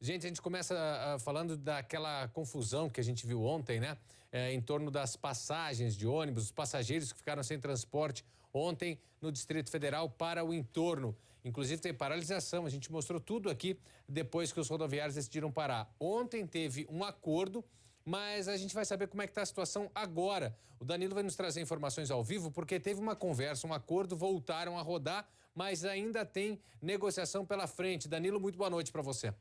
Gente, a gente começa falando daquela confusão que a gente viu ontem, né? Em torno das passagens de ônibus, os passageiros que ficaram sem transporte ontem no Distrito Federal para o entorno. Inclusive tem paralisação, a gente mostrou tudo aqui depois que os rodoviários decidiram parar. Ontem teve um acordo, mas a gente vai saber como é que está a situação agora. O Danilo vai nos trazer informações ao vivo, porque teve uma conversa, um acordo, voltaram a rodar, mas ainda tem negociação pela frente. Danilo, muito boa noite para você.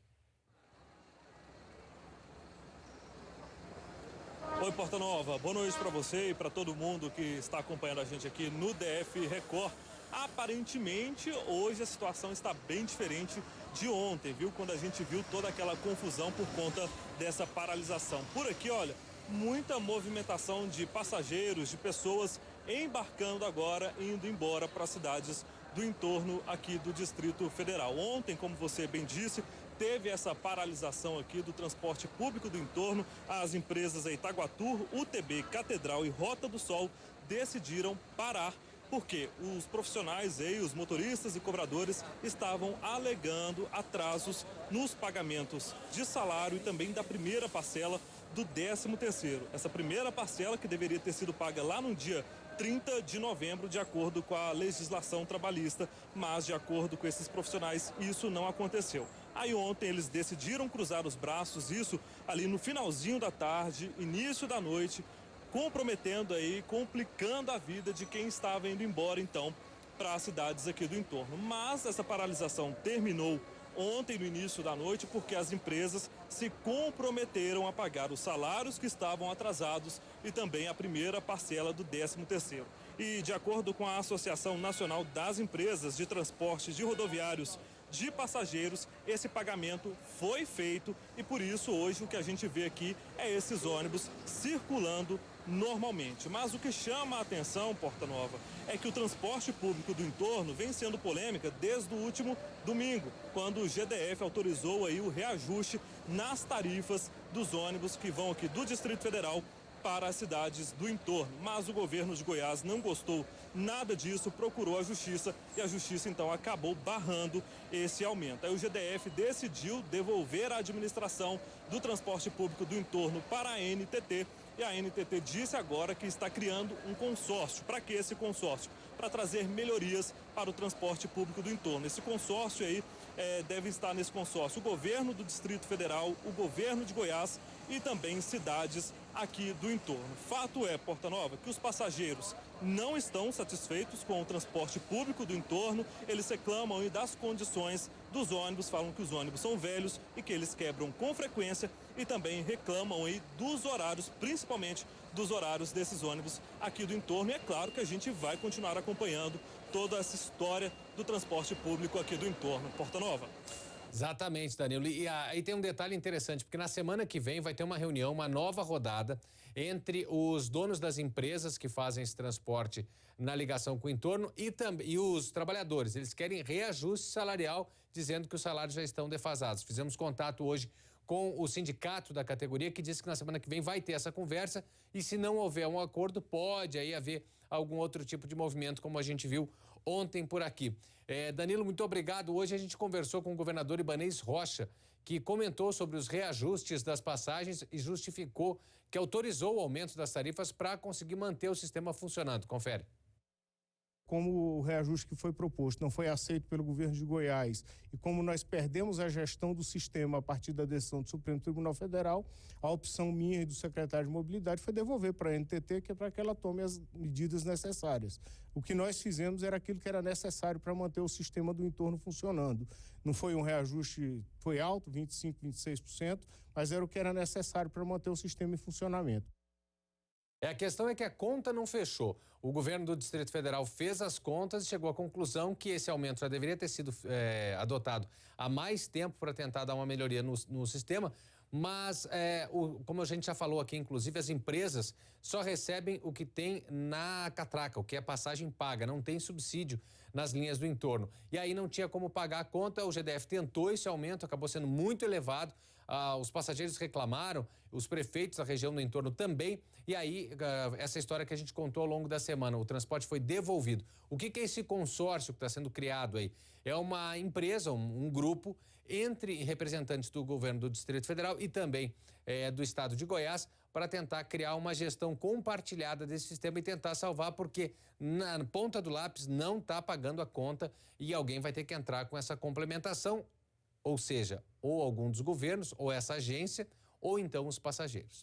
Oi, Porta Nova, boa noite para você e para todo mundo que está acompanhando a gente aqui no DF Record. Aparentemente, hoje a situação está bem diferente de ontem, viu? Quando a gente viu toda aquela confusão por conta dessa paralisação. Por aqui, olha, muita movimentação de passageiros, de pessoas embarcando agora, indo embora para as cidades do entorno aqui do Distrito Federal. Ontem, como você bem disse, teve essa paralisação aqui do transporte público do entorno. As empresas Itaguatur, UTB, Catedral e Rota do Sol decidiram parar porque os profissionais aí, os motoristas e cobradores estavam alegando atrasos nos pagamentos de salário e também da primeira parcela do 13º. Essa primeira parcela que deveria ter sido paga lá no dia 30 de novembro, de acordo com a legislação trabalhista, mas de acordo com esses profissionais, isso não aconteceu. Aí ontem eles decidiram cruzar os braços, isso ali no finalzinho da tarde, início da noite, comprometendo aí, complicando a vida de quem estava indo embora então para as cidades aqui do entorno. Mas essa paralisação terminou ontem no início da noite porque as empresas se comprometeram a pagar os salários que estavam atrasados e também a primeira parcela do 13º. E de acordo com a Associação Nacional das Empresas de Transporte de Rodoviários de Passageiros, esse pagamento foi feito e por isso hoje o que a gente vê aqui é esses ônibus circulando normalmente. Mas o que chama a atenção, Porta Nova, é que o transporte público do entorno vem sendo polêmica desde o último domingo, quando o GDF autorizou aí o reajuste nas tarifas dos ônibus que vão aqui do Distrito Federal para as cidades do entorno. Mas o governo de Goiás não gostou nada disso, procurou a justiça e a justiça então acabou barrando esse aumento. Aí o GDF decidiu devolver a administração do transporte público do entorno para a NTT. E a NTT disse agora que está criando um consórcio. Para que esse consórcio? Para trazer melhorias para o transporte público do entorno. Esse consórcio aí deve estar nesse consórcio o governo do Distrito Federal, o governo de Goiás e também cidades aqui do entorno. Fato é, Porta Nova, que os passageiros não estão satisfeitos com o transporte público do entorno. Eles reclamam aí das condições dos ônibus, falam que os ônibus são velhos e que eles quebram com frequência e também reclamam aí dos horários, principalmente dos horários desses ônibus aqui do entorno. E é claro que a gente vai continuar acompanhando toda essa história do transporte público aqui do entorno. Porta Nova. Exatamente, Danilo. E aí tem um detalhe interessante, porque na semana que vem vai ter uma reunião, uma nova rodada entre os donos das empresas que fazem esse transporte na ligação com o entorno e os trabalhadores. Eles querem reajuste salarial, dizendo que os salários já estão defasados. Fizemos contato hoje com o sindicato da categoria, que disse que na semana que vem vai ter essa conversa e se não houver um acordo, pode aí haver algum outro tipo de movimento, como a gente viu ontem por aqui. Danilo, muito obrigado. Hoje a gente conversou com o governador Ibanez Rocha, que comentou sobre os reajustes das passagens e justificou que autorizou o aumento das tarifas para conseguir manter o sistema funcionando. Confere. Como o reajuste que foi proposto não foi aceito pelo governo de Goiás e como nós perdemos a gestão do sistema a partir da decisão do Supremo Tribunal Federal, a opção minha e do secretário de Mobilidade foi devolver para a NTT, que é para que ela tome as medidas necessárias. O que nós fizemos era aquilo que era necessário para manter o sistema do entorno funcionando. Não foi um reajuste, foi alto, 25%, 26%, mas era o que era necessário para manter o sistema em funcionamento. A questão é que a conta não fechou. O governo do Distrito Federal fez as contas e chegou à conclusão que esse aumento já deveria ter sido adotado há mais tempo para tentar dar uma melhoria no sistema, mas, como a gente já falou aqui, inclusive, as empresas só recebem o que tem na catraca, o que é passagem paga, não tem subsídio nas linhas do entorno. E aí não tinha como pagar a conta, o GDF tentou esse aumento, acabou sendo muito elevado, os passageiros reclamaram, os prefeitos da região no entorno também, e aí essa história que a gente contou ao longo da semana, o transporte foi devolvido. O que é esse consórcio que está sendo criado aí? É uma empresa, um grupo entre representantes do governo do Distrito Federal e também do estado de Goiás para tentar criar uma gestão compartilhada desse sistema e tentar salvar, porque na ponta do lápis não está pagando a conta e alguém vai ter que entrar com essa complementação, ou seja, ou algum dos governos, ou essa agência, ou então os passageiros.